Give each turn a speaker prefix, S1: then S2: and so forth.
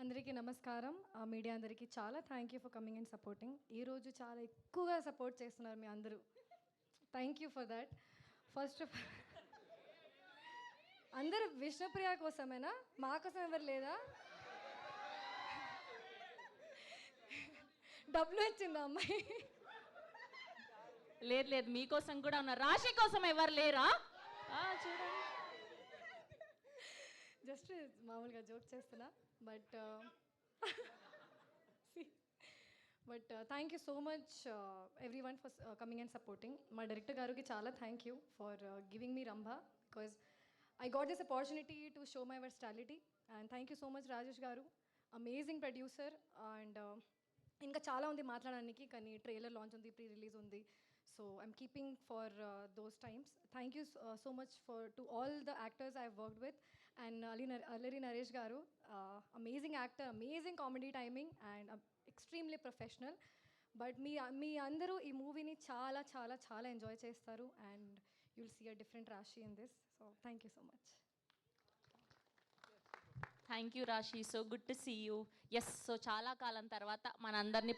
S1: అందరికీ నమస్కారం. మీడియా అందరికీ చాలా thank you for coming and supporting. ఈరోజు చాలా ఎక్కువగా సపోర్ట్ చేస్తున్నారు మీ అందరూ. Thank you for that. First of అందరూ విష్ణుప్రియ కోసమేనా? మా కోసం ఎవరు లేదా? డబ్బులు వచ్చిందా అమ్మాయి?
S2: లేదు లేదు, మీకోసం కూడా ఉన్నారు. రాశి కోసం ఎవరు లేరా? చూడండి,
S1: జస్ట్ మామూలుగా జోక్ చేస్తున్నా. But thank you so much every one for coming and supporting. మా డైరెక్టర్ గారికి చాలా thank you for giving me Rambha, because I got this opportunity to show my versatility. And thank you so much Rajesh garu, amazing producer. And ఇంకా చాలా ఉంది మాట్లాడడానికి, కానీ trailer launch ఉంది, pre release ఉంది. So I'm keeping for those times. Thank you so much for to all the actors I worked with. And Allari Naresh garu, amazing actor, amazing comedy timing and extremely professional. But మీ అందరూ ఈ మూవీని చాలా చాలా చాలా enjoy చేస్తారు. And you'll see a different Rashi in this. So thank you so much.
S2: Thank you Rashi. So good to see you. Yes, so చాలా కాలం తర్వాత మనందరినీ